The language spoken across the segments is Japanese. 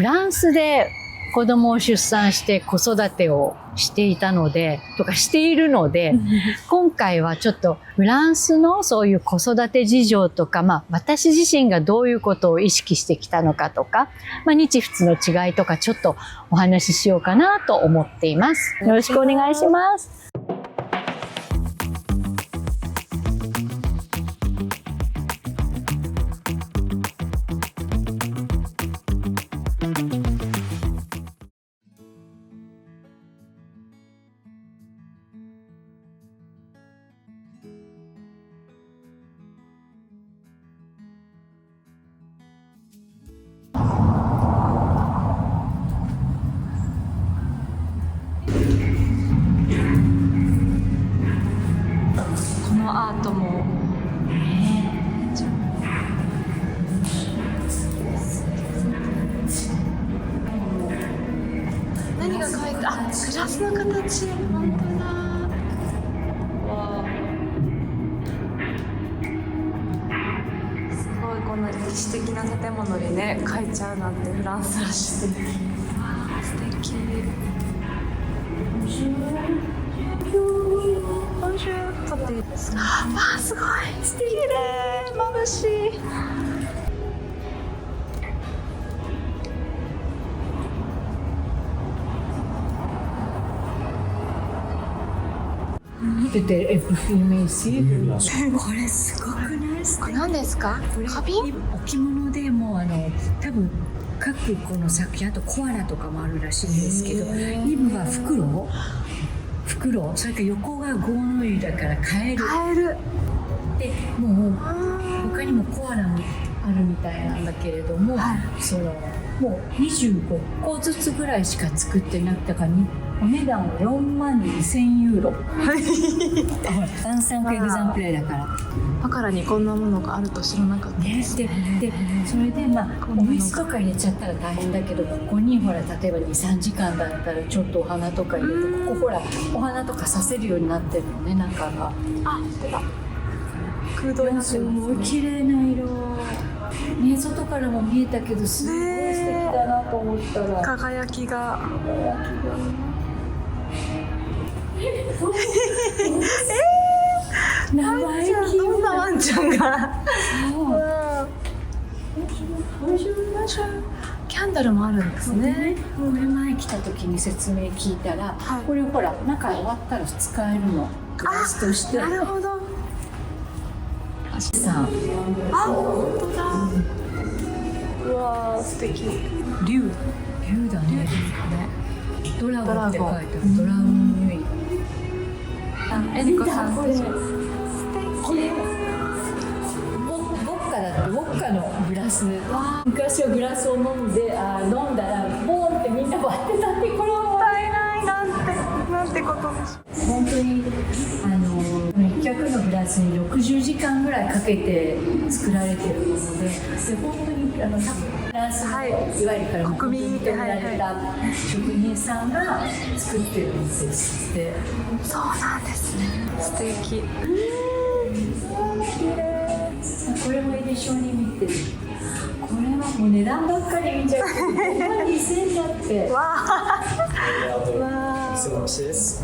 フランスで子供を出産して子育てをしていたので、とかしているので、今回はちょっとフランスのそういう子育て事情とか、私自身がどういうことを意識してきたのかとか、日仏の違いとかちょっとお話ししようかなと思っています。よろしくお願いします。アートも何が描いて、グラスの形、本当だ。わすごい、こんな歴史的な建物にね描いちゃうなんてフランスらしい。素敵。撮っていいですか？わあ、すごい素敵で眩しい。これすごくないですか？これ何ですか？花瓶？置物でも多分各この作品、あとコアラとかもあるらしいんですけど、イブは袋、それから横がゴーノイだからカエルで、もう他にもコアラもあるみたいなんだけれども、もう25個ずつぐらいしか作ってなくてからお値段は42,000ユーロ。3エグザンプレイだから。バカラにこんなものがあると知らなかったです。でそれでお水とか入れちゃったら大変だけど、ここにほら例えば 2,3 時間だったらちょっとお花とか入れて、ここほらお花とかさせるようになってるのね、中が。空洞になってる。すごい綺麗な色ね、外からも見えたけどすごい素敵だなと思ったら、輝きが生意気どんなワンちゃんがキャンドルもあるんですね。これ前来た時に説明聞いたら、これほら中終わったら使えるの、グラスとして。なるほど。さん、本当だ。うわー、素敵。竜だね。ドラゴンって書いてある。ドラゴンユイ。エリコさん、これ素敵。ウォッカだって、ウォッカのグラス。昔はグラスを飲んだらボーンってみんな割ってたって、これはもったいないなんてことでしょう。本当に1脚のグラスに60時間ぐらいかけて作られているもので、本当にフランスの、いわゆる国民に認められた職人さんが作ってるんですって。そうなんですね。素敵。これもエディションに見てる。これはもう値段ばっかり見ちゃうけど、2,000円だって。わあ。すごい美味しいです。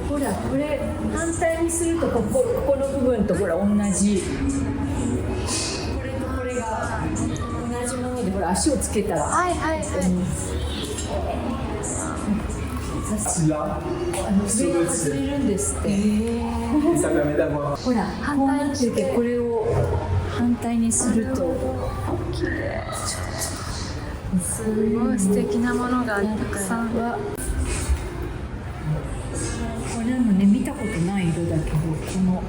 ほら、これ反対にするとここの部分とほら同じ。これとこれが同じもので、ほら足をつけたら。上が外れるんですって。ほら、こうなってて、これを反対にすると綺麗。すごい素敵なものがたくさん。これもね、見たことない色だけど、この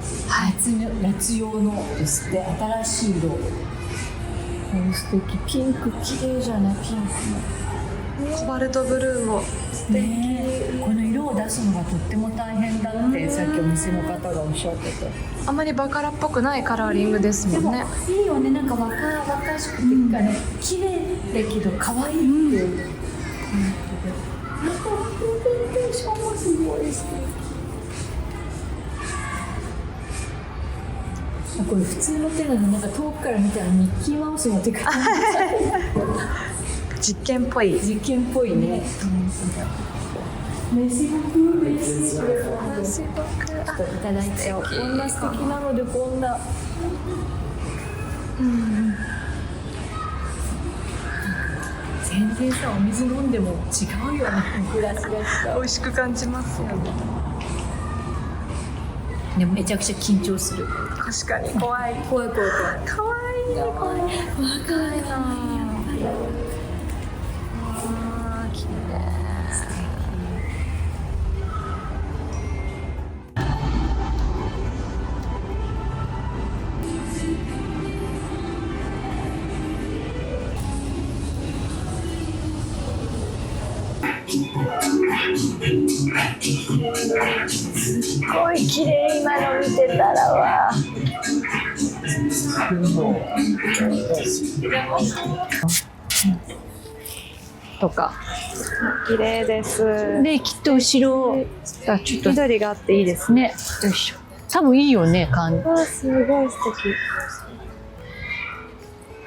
夏用のですって、新しい色。これ素敵。ピンク綺麗じゃない？ピンクのコバルトブルーも素素敵。この色を出すのがとっても大変だってさっきお店の方がおっしゃってて。あまりバカラっぽくないカラーリングですでももんね。いいよね、なんか若々しくていうかね、綺麗だけど可愛いっていう感じで。あとプレゼンテーションもすごい素敵。これ普通の手なのになんか遠くから見たらミッキーマウスの手が実験っぽい。実験っぽいね。メシボクメシボクいただいてよ。こんな素敵なのでこんな。全然さお水飲んでも違うよね。グラスが違う。美味しく感じますよね。でもめちゃくちゃ緊張する。確かに怖い。怖い怖い怖い。かわいい。怖い。若いな。あー、綺麗。すごい綺麗、今の見てたらわ。とか綺麗です。で、きっと後ろがちょっと緑があっていいですね。ね、よいしょ。多分いいよね、感じ。わあ、すごい素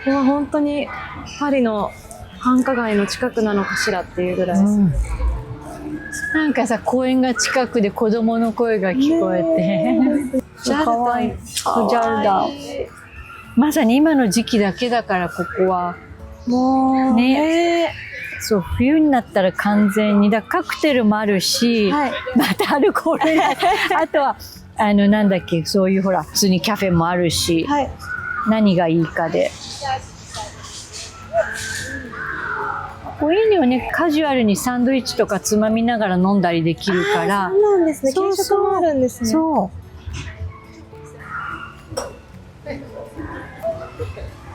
敵。うわ、本当にパリの繁華街の近くなのかしらっていうぐらいです。なんかさ、公園が近くで子供の声が聞こえて。ジャルダかわいい。ジャルダ。まさに今の時期だけだから、ここは。もうね。そう、冬になったら完全に。カクテルもあるし、はい、またアルコールない。あとは、なんだっけ、そういうほら、普通にカフェもあるし、はい、何がいいかで。これいいよね、カジュアルにサンドイッチとかつまみながら飲んだりできるから。そうなんですね。そう軽食もあるんですね。そう。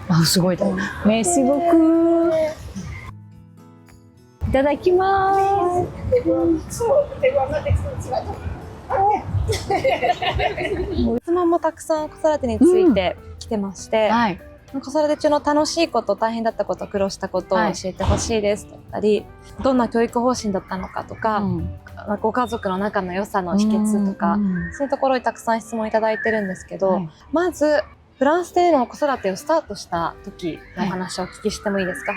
あ、すごいだ。メシボク。いただきます。質問もたくさん子育てについて来てまして、はい。子育て中の楽しいこと、大変だったこと、苦労したことをはい教えてほしいですだったり、どんな教育方針だったのかとか、ご家族の仲の良さの秘訣とか、そういうところにたくさん質問いただいてるんですけど、はいまずフランスでの子育てをスタートした時のお話をお聞きしてもいいですか？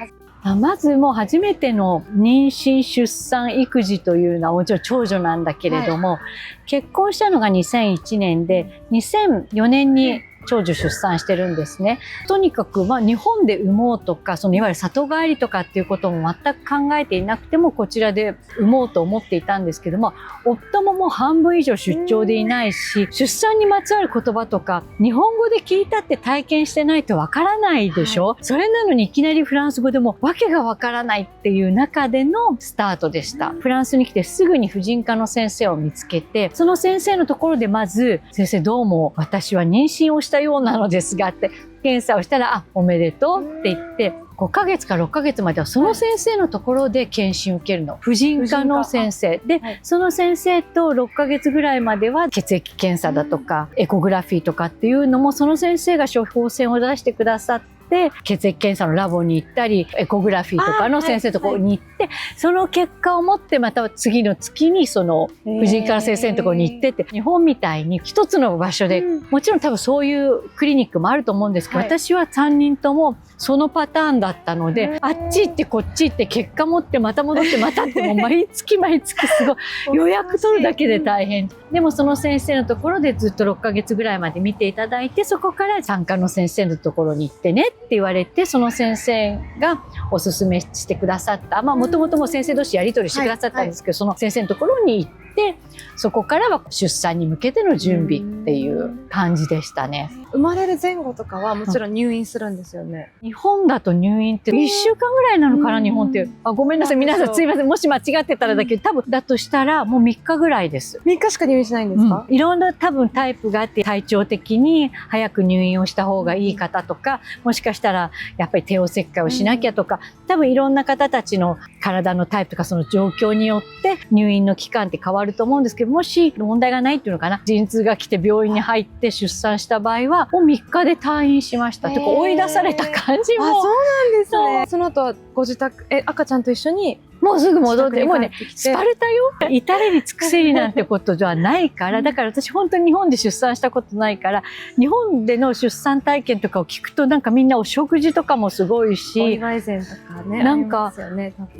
まずもう初めての妊娠、出産、育児というのはもちろん長女なんだけれども、結婚したのが2001年で、2004年に長女出産してるんですね。とにかく日本で産もうとか、いわゆる里帰りとかっていうことも全く考えていなくても、こちらで産もうと思っていたんですけども、夫ももう半分以上出張でいないし、出産にまつわる言葉とか日本語で聞いたって体験してないとわからないでしょ、それなのにいきなりフランス語でもわけがわからないっていう中でのスタートでした。フランスに来てすぐに婦人科の先生を見つけて、その先生のところでまず、先生どうも私は妊娠をしたようなのですがって検査をしたら、あ、おめでとうって言って、5ヶ月か6ヶ月まではその先生のところで検診を受けるの。婦人科の先生で、その先生と6ヶ月ぐらいまでは血液検査だとか、エコグラフィーとかっていうのもその先生が処方箋を出してくださって、血液検査のラボに行ったり、エコグラフィーとかの先生のところに行って、その結果を持ってまた次の月にその婦人科の先生のところに行ってって、日本みたいに一つの場所で、もちろん多分そういうクリニックもあると思うんですけど、私は3人ともそのパターンだったので、あっち行ってこっち行って結果持ってまた戻ってまたってもう毎月毎月すごい予約取るだけで大変。でもその先生のところでずっと6ヶ月ぐらいまで見ていただいて、そこから産科の先生のところに行ってねって言われて、その先生がおすすめしてくださった、もともとも先生同士やり取りしてくださったんですけど、その先生のところに行って、そこからは出産に向けての準備っていう感じでしたね。生まれる前後とかはもちろん入院するんですよね。日本だと入院って1週間ぐらいなのかな、日本って。ごめんなさい、皆さんすいません。もし間違ってたらだけど、多分だとしたらもう3日ぐらいです。3日しか入院しないんですか？いろんな多分タイプがあって、体調的に早く入院をした方がいい方とか、もしかしたらやっぱり帝王切開をしなきゃとか、多分いろんな方たちの体のタイプとかその状況によって入院の期間って変わると思うんですけど、もし問題がないっていうのかな、陣痛が来て病院に入って出産した場合はもう3日で退院しました。てか追い出された感じも。そうなんですね。その後はご自宅、赤ちゃんと一緒にもうすぐ戻って、もうね、スパルタよ。至れり尽くせりなんてことではないから、だから私本当に日本で出産したことないから、日本での出産体験とかを聞くとなんかみんなお食事とかもすごいし、お祝い膳とかね、なんか、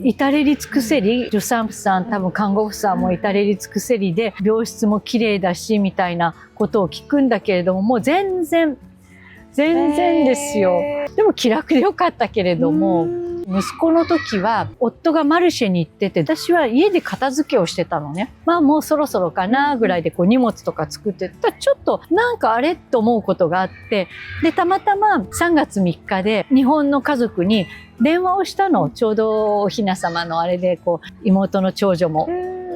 至れり尽くせり、助産婦さん、多分看護婦さんも至れり尽くせりで、病室も綺麗だし、みたいなことを聞くんだけれども、もう全然ですよ。でも気楽でよかったけれども、息子の時は夫がマルシェに行ってて、私は家で片付けをしてたのね。まあもうそろそろかなぐらいでこう荷物とか作ってたら、ちょっとなんかあれと思うことがあって、でたまたま3月3日で日本の家族に電話をしたの。ちょうどお雛様のあれでこう妹の長女も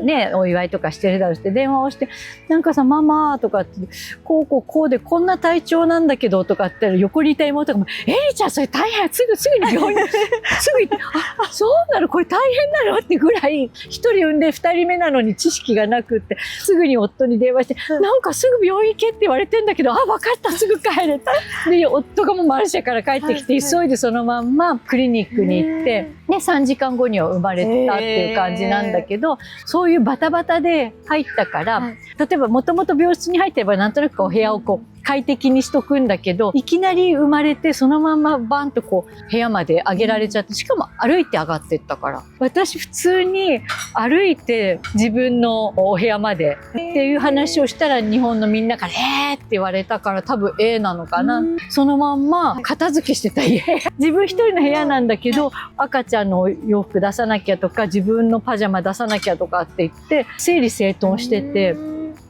ね、お祝いとかしてるだろうして電話をして、なんかさ、ママとかって、こうでこんな体調なんだけどとかって横にいた妹がも、エリちゃんそれ大変、すぐに病院、すぐ行って、そうなのこれ大変なのってぐらい、1人産んで2人目なのに知識がなくって、すぐに夫に電話して、なんかすぐ病院行けって言われてんだけど、分かった、すぐ帰れた。で、夫がもうマルシェから帰ってきて、急いでそのまんまクリニックに行って、ね、3時間後には生まれたっていう感じなんだけど、そういうバタバタで入ったから、例えばもともと病室に入ってればなんとなくお部屋をこう快適にしとくんだけど、いきなり生まれてそのままバンとこう部屋まで上げられちゃって、しかも歩いて上がってったから、私普通に歩いて自分のお部屋までっていう話をしたら、日本のみんなからって言われたから、多分なのかな、そのまんま片付けしてた家自分一人の部屋なんだけど、赤ちゃんの洋服出さなきゃとか自分のパジャマ出さなきゃとかって言って整理整頓してて、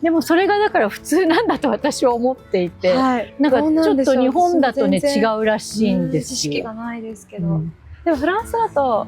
でもそれがだから普通なんだと私は思っていて、なんかちょっと日本だとね違うらしいんですよ。知識がないですけど、でもフランスだと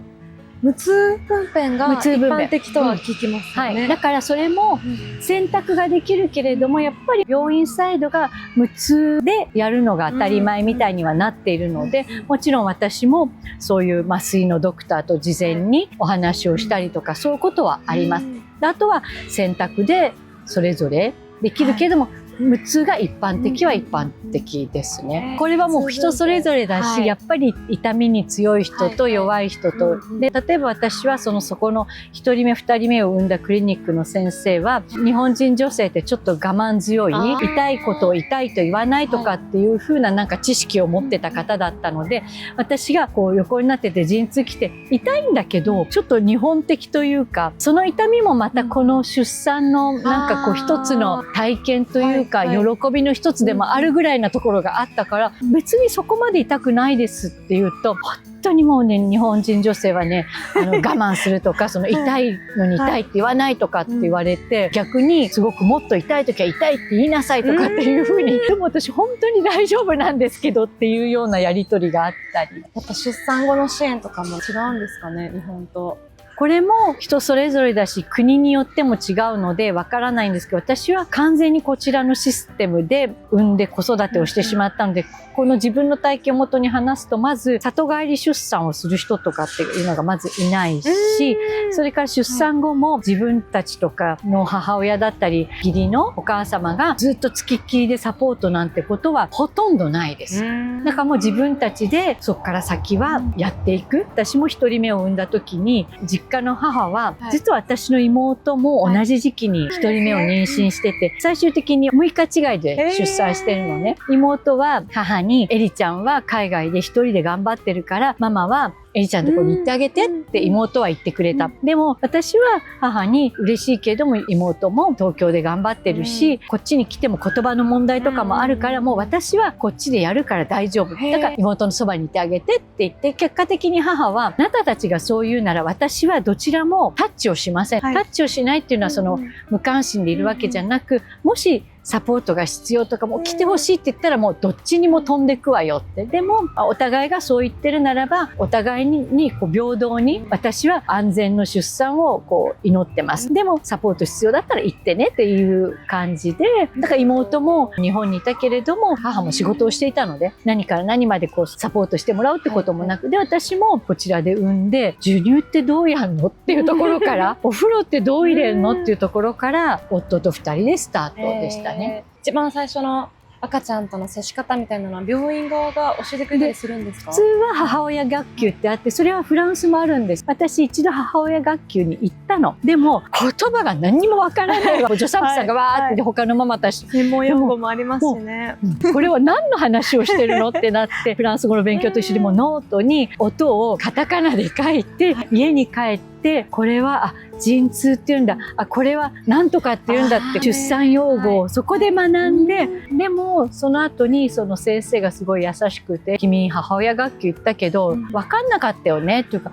無痛分娩が一般的とは聞きますよね。だからそれも選択ができるけれども、やっぱり病院サイドが無痛でやるのが当たり前みたいにはなっているので、もちろん私もそういう麻酔のドクターと事前にお話をしたりとか、そういうことはあります。あとは選択でそれぞれできるけれども、無痛が一般的は一般的ですね。これはもう人それぞれだし、やっぱり痛みに強い人と弱い人と、で例えば私はそこの1人目2人目を産んだクリニックの先生は、日本人女性ってちょっと我慢強い、痛いことを痛いと言わないとかっていう風ななんか知識を持ってた方だったので、私がこう横になってて陣痛来て痛いんだけど、ちょっと日本的というか、その痛みもまたこの出産のなんかこう一つの体験というか、喜びの一つでもあるぐらいなところがあったから、別にそこまで痛くないですって言うと、本当にもうね、日本人女性はね、我慢するとか、その痛いのに痛いって言わないとかって言われて、逆にすごくもっと痛い時は痛いって言いなさいとかっていう風に、でも私本当に大丈夫なんですけどっていうようなやり取りがあったり。やっぱ出産後の支援とかも違うんですかね、日本と。これも人それぞれだし、国によっても違うのでわからないんですけど、私は完全にこちらのシステムで産んで子育てをしてしまったので、この自分の体験をもとに話すと、まず里帰り出産をする人とかっていうのがまずいないし、それから出産後も自分たちとかの母親だったり義理のお母様がずっと付きっきりでサポートなんてことはほとんどないです。だからもう自分たちでそこから先はやっていく。私も一人目を産んだ時に、実家の母は、実は私の妹も同じ時期に一人目を妊娠してて、最終的に6日違いで出産してるのね。妹は母に、エリちゃんは海外で一人で頑張ってるから、ママはエリちゃんのとこに行ってあげてって妹は言ってくれた。でも私は母に、嬉しいけれども妹も東京で頑張ってるし、こっちに来ても言葉の問題とかもあるから、もう私はこっちでやるから大丈夫。だから妹のそばにいてあげてって言って、結果的に母は、あなたたちがそう言うなら私はどちらもタッチをしません。タッチをしないっていうのはその無関心でいるわけじゃなく、もしサポートが必要とか、もう来てほしいって言ったらもうどっちにも飛んでくわよって。でもお互いがそう言ってるならば、お互いにこう平等に、私は安全の出産をこう祈ってます。でもサポート必要だったら行ってねっていう感じで、だから妹も日本にいたけれども、母も仕事をしていたので、何から何までこうサポートしてもらうってこともなく、で私もこちらで産んで、授乳ってどうやんのっていうところからお風呂ってどう入れるのっていうところから、夫と2人でスタートでしたね。一番最初の赤ちゃんとの接し方みたいなのは病院側が教えてくれたりするんですか？普通は母親学級ってあって、それはフランスもあるんです。私一度母親学級に行ったの。でも言葉が何にもわからないわ。助産婦さんがわーって他のママたち、専門用語もありますしね。これは何の話をしてるのってなって、フランス語の勉強と一緒にもうノートに音をカタカナで書いて、家に帰ってこれは陣痛って言うんだ、これは何とかって言うんだって出産用語をそこで学んで、でもその後にその先生がすごい優しくて、君母親学級行ったけど分かんなかったよねっていうか、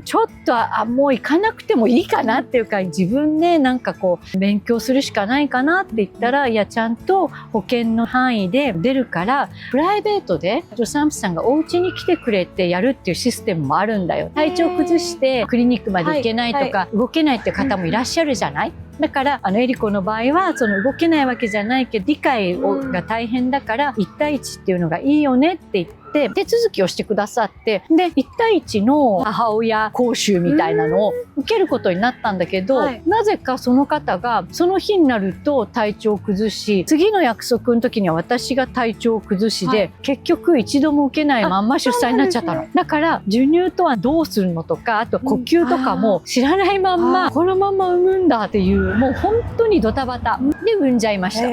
ちょっともう行かなくてもいいかなっていうか、自分でなんかこう勉強するしかないかなって言ったら、いやちゃんと保険の範囲で出るから、プライベートで助産婦さんがお家に来てくれてやるっていうシステムもあるんだよ。体調崩してクリニックまで行けないとか、動けないっていう方もいらっしゃるじゃない。だからエリコの場合はその動けないわけじゃないけど、理解が大変だから1対1っていうのがいいよねって言って手続きをしてくださって、で1対1の母親講習みたいなのを受けることになったんだけど、なぜかその方がその日になると体調を崩し、次の約束の時には私が体調を崩しで、結局一度も受けないまんま出産になっちゃったの。だから授乳とはどうするのとか、あと呼吸とかも知らないまんまこのまま産むんだっていう、もう本当にドタバタで産んじゃいました。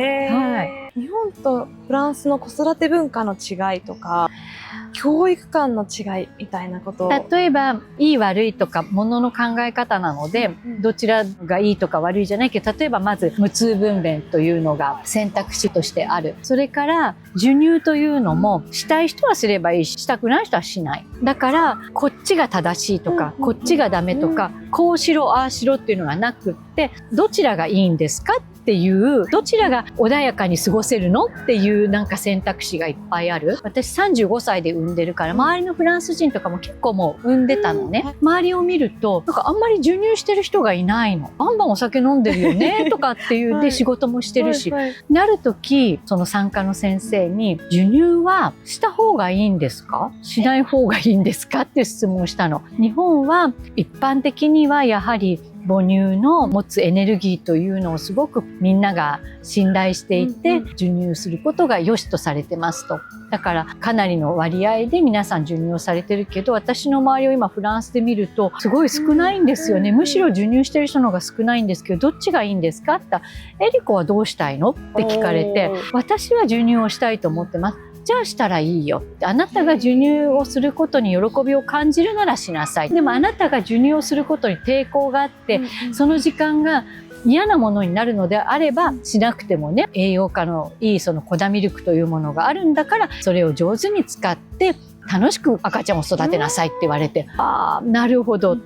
日本とフランスの子育て文化の違いとか、教育観の違いみたいなことを、例えばいい悪いとかものの考え方なので、どちらがいいとか悪いじゃないけど、例えばまず無痛分娩というのが選択肢としてある。それから授乳というのも、したい人はすればいいし、したくない人はしない。だからこっちが正しいとか、こっちがダメとか、こうしろああしろっていうのがなくって、どちらがいいんですかっていう、どちらが穏やかに過ごせるのっていうなんか選択肢がいっぱいある。私35歳で産んでるから、周りのフランス人とかも結構もう産んでたのね。周りを見るとなんかあんまり授乳してる人がいないの。バンバンお酒飲んでるよねとかっていうで仕事もしてるし、なる時その産科の先生に、授乳はした方がいいんですか、しない方がいいんですかって質問したの。日本は一般的にはやはり母乳の持つエネルギーというのをすごくみんなが信頼していて、授乳することが良しとされてますと。だからかなりの割合で皆さん授乳をされてるけど、私の周りを今フランスで見るとすごい少ないんですよね。むしろ授乳してる人の方が少ないんですけど、どっちがいいんですかって言ったら、エリコはどうしたいのって聞かれて、私は授乳をしたいと思ってます。じゃあしたらいいよって、あなたが授乳をすることに喜びを感じるならしなさい。でもあなたが授乳をすることに抵抗があって、その時間が嫌なものになるのであればしなくてもね、栄養価のいいその粉ミルクというものがあるんだから、それを上手に使って楽しく赤ちゃんを育てなさいって言われて、ああなるほど。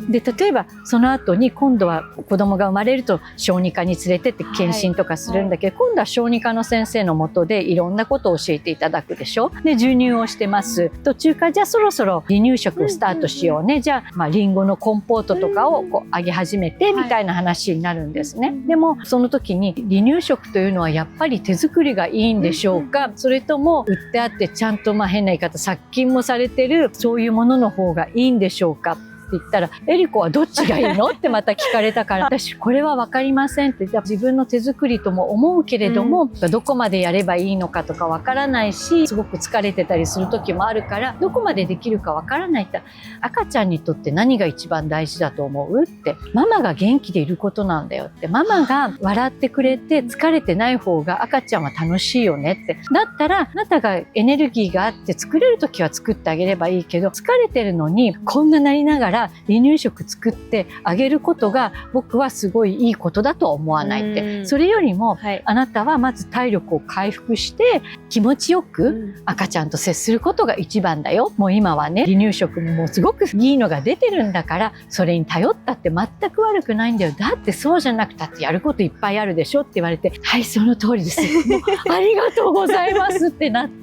で例えばその後に今度は子供が生まれると小児科に連れてって検診とかするんだけど、今度は小児科の先生の下でいろんなことを教えていただくでしょ。で授乳をしてます。途中からじゃあそろそろ離乳食スタートしようね、じゃあリンゴのコンポートとかをこうあげ始めてみたいな話になるんですね。でもその時に、離乳食というのはやっぱり手作りがいいんでしょうか、それとも売ってあってちゃんと変な言い方殺菌もされてるそういうものの方がいいんでしょうかって言ったら、エリコはどっちがいいのってまた聞かれたから、私これは分かりませんって、自分の手作りとも思うけれども、どこまでやればいいのかとか分からないし、すごく疲れてたりする時もあるから、どこまでできるか分からないって。赤ちゃんにとって何が一番大事だと思うって、ママが元気でいることなんだよって。ママが笑ってくれて疲れてない方が赤ちゃんは楽しいよねって。だったらあなたがエネルギーがあって作れる時は作ってあげればいいけど、疲れてるのにこんななりながらから離乳食作ってあげることが僕はすごいいいことだとは思わないって。それよりも、はい、あなたはまず体力を回復して気持ちよく赤ちゃんと接することが一番だよ。もう今はね、離乳食ももうすごくいいのが出てるんだから、それに頼ったって全く悪くないんだよ。だってそうじゃなくたってやることいっぱいあるでしょって言われて、はい、その通りです。もうありがとうございますってなって。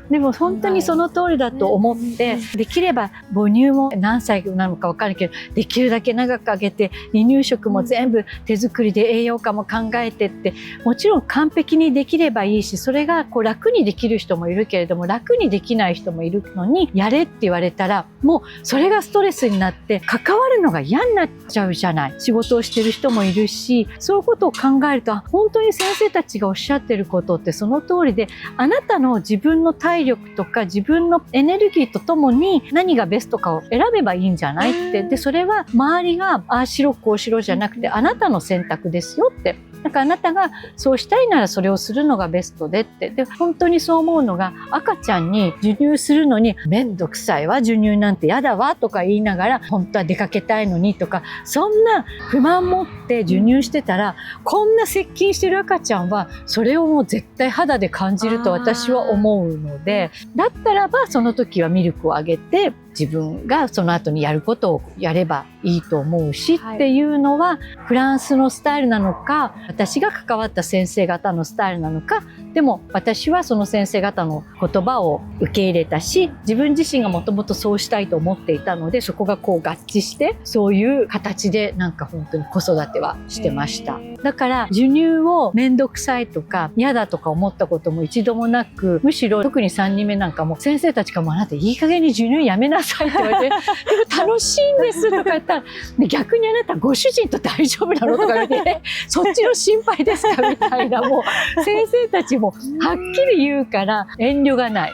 でも本当にその通りだと思って、できれば母乳も何歳なのか分かるけど、できるだけ長くあげて、離乳食も全部手作りで栄養価も考えてって、もちろん完璧にできればいいし、それがこう楽にできる人もいるけれども、楽にできない人もいるのに、やれって言われたらもうそれがストレスになって関わるのが嫌になっちゃうじゃない。仕事をしてる人もいるし、そういうことを考えると、本当に先生たちがおっしゃってることってその通りで、あなたの自分の体力とか自分のエネルギーとともに何がベストかを選べばいいんじゃないって。でそれは周りがああしろこうしろじゃなくて、あなたの選択ですよって。だからあなたがそうしたいならそれをするのがベストでって。で本当にそう思うのが、赤ちゃんに授乳するのにめんどくさいわ、授乳なんてやだわとか言いながら、本当は出かけたいのにとか、そんな不満持って授乳してたら、こんな接近してる赤ちゃんはそれをもう絶対肌で感じると私は思うので、だったらばその時はミルクをあげて、自分がその後にやることをやればいいと思うし、っていうのはフランスのスタイルなのか、私が関わった先生方のスタイルなのか。でも私はその先生方の言葉を受け入れたし、自分自身がもともとそうしたいと思っていたので、そこがこう合致して、そういう形でなんか本当に子育てはしてました。だから授乳をめんどくさいとか嫌だとか思ったことも一度もなく、むしろ特に3人目なんかも先生たちがもうあなたいい加減に授乳やめなさいって言われて、でも楽しいんですとか言ったら、逆にあなたご主人と大丈夫なのとか言って、そっちの心配ですかみたいな、もう先生たちもはっきり言うから遠慮がない。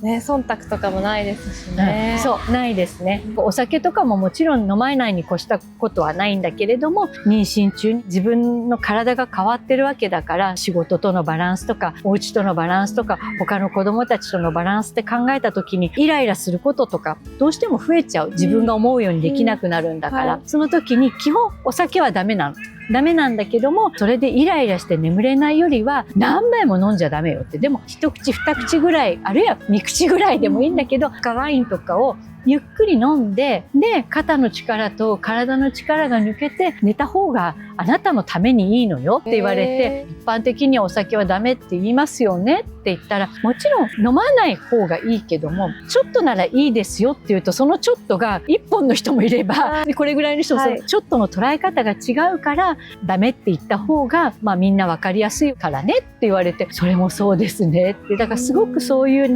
ね、忖度とかもないですしね。そうないですね。お酒とかももちろん飲まないに越したことはないんだけれども、妊娠中に自分の体が変わってるわけだから、仕事とのバランスとかお家とのバランスとか他の子供たちとのバランスって考えた時に、イライラすることとかどうしても増えちゃう。自分が思うようにできなくなるんだから、その時に基本お酒はダメなの。ダメなんだけども、それでイライラして眠れないよりは何杯も飲んじゃダメよって。でも一口二口ぐらい、あるいは三口ぐらいでもいいんだけど、赤ワインとかをゆっくり飲んで、で肩の力と体の力が抜けて寝た方があなたのためにいいのよって言われて、一般的にはお酒はダメって言いますよねって言ったら、もちろん飲まない方がいいけども、ちょっとならいいですよって言うと、そのちょっとが一本の人もいれば、これぐらいの人も、ちょっとの捉え方が違うからダメって言った方が、みんな分かりやすいからねって言われて、それもそうですねって。だからすごくそういう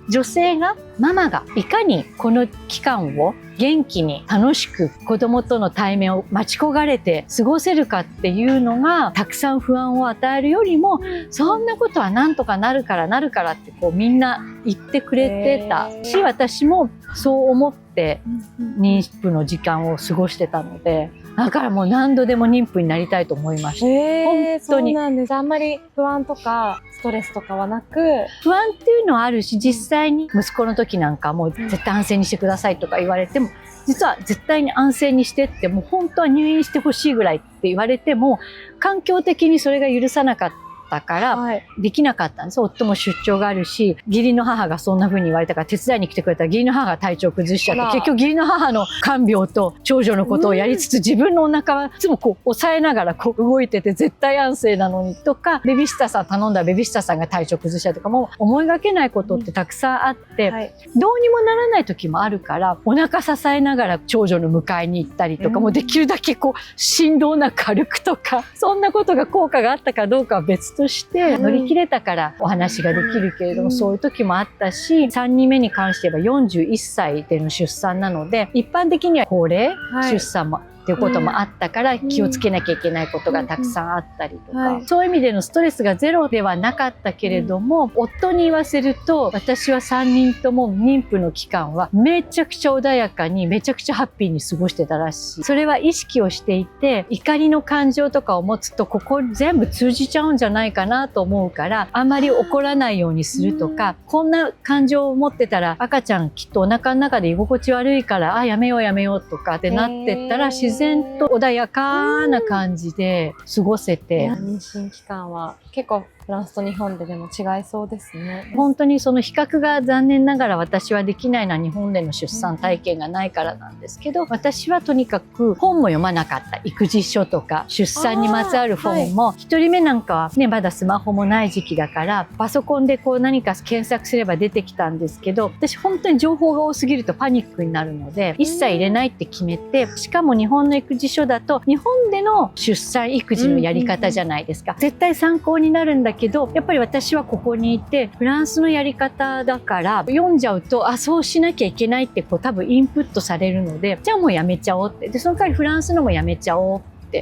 女性が、ママがいかにこの期間を元気に楽しく子供との対面を待ち焦がれて過ごせるかっていうのが、たくさん不安を与えるよりも、そんなことはなんとかなるからってこうみんな言ってくれてたし、私もそう思って妊婦の時間を過ごしてたので、だからもう何度でも妊婦になりたいと思いました。本当に。そうなんです。あんまり不安とかストレスとかはなく。不安っていうのはあるし、実際に息子の時なんかもう絶対安静にしてくださいとか言われても、実は絶対に安静にしてって、もう本当は入院してほしいぐらいって言われても、環境的にそれが許さなかったからできなかったんです。夫も出張があるし、義理の母がそんな風に言われたから手伝いに来てくれたら、義理の母が体調崩しちゃって、結局義理の母の看病と長女のことをやりつつ、自分のお腹はいつもこう抑えながらこう動いてて、絶対安静なのにとか、ベビーシッターさん頼んだらベビーシッターさんが体調崩しちゃうとか、もう思いがけないことってたくさんあって、どうにもならない時もあるから、お腹支えながら長女の迎えに行ったりとか、もうできるだけこう振動なく歩くとか、そんなことが効果があったかどうかは別として乗り切れたからお話ができるけれども、そういう時もあったし、3人目に関しては41歳での出産なので、一般的には高齢出産もっていうこともあったから気をつけなきゃいけないことがたくさんあったりとか、そういう意味でのストレスがゼロではなかったけれども、夫に言わせると私は3人とも妊婦の期間はめちゃくちゃ穏やかにめちゃくちゃハッピーに過ごしてたらしい。それは意識をしていて、怒りの感情とかを持つとここ全部通じちゃうんじゃないかなと思うから、あんまり怒らないようにするとか、こんな感情を持ってたら赤ちゃんきっとお腹の中で居心地悪いからやめようやめようとかってなってったら、自然と穏やかな感じで過ごせて、妊娠期間は結構フランスと日本でも違いそうですね。本当にその比較が残念ながら私はできないのは日本での出産体験がないからなんですけど、私はとにかく本も読まなかった。育児書とか出産にまつわる本も、一人目なんかはねまだスマホもない時期だからパソコンでこう何か検索すれば出てきたんですけど、私本当に情報が多すぎるとパニックになるので一切入れないって決めて、しかも日本の育児書だと日本での出産育児のやり方じゃないですか。絶対参考になるんだけど、やっぱり私はここにいてフランスのやり方だから読んじゃうとそうしなきゃいけないってこう多分インプットされるので、じゃあもうやめちゃおうって。でその代わりフランスのもやめちゃおう。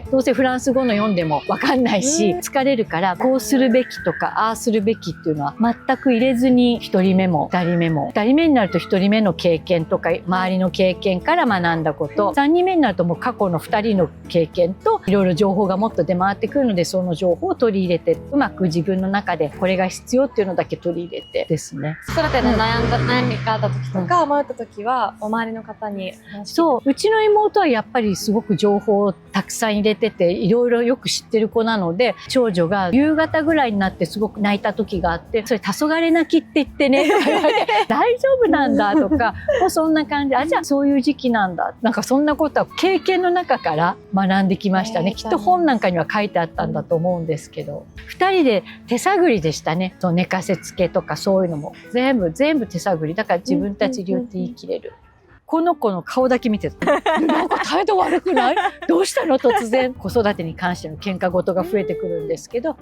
どうせフランス語の読んでも分かんないし疲れるから、こうするべきとかああするべきっていうのは全く入れずに、1人目も2人目も、2人目になると1人目の経験とか周りの経験から学んだこと、3人目になるともう過去の2人の経験といろいろ情報がもっと出回ってくるので、その情報を取り入れてうまく自分の中でこれが必要っていうのだけ取り入れてですね。子育てで悩みがあった時とか迷った時は周りの方に話そう、うちの妹はやっぱりすごく情報をたくさん入れてていろいろよく知ってる子なので、長女が夕方ぐらいになってすごく泣いた時があって、それ黄昏泣きって言ってね大丈夫なんだとかもうそんな感じ、じゃあそういう時期なんだ、なんかそんなことは経験の中から学んできましたね。きっと本なんかには書いてあったんだと思うんですけど、2人で手探りでしたね。その寝かせつけとかそういうのも全部手探りだから自分たち流って言い切れる。この子の顔だけ見てたなんか態度悪くないどうしたの突然。子育てに関しての喧嘩事が増えてくるんですけど、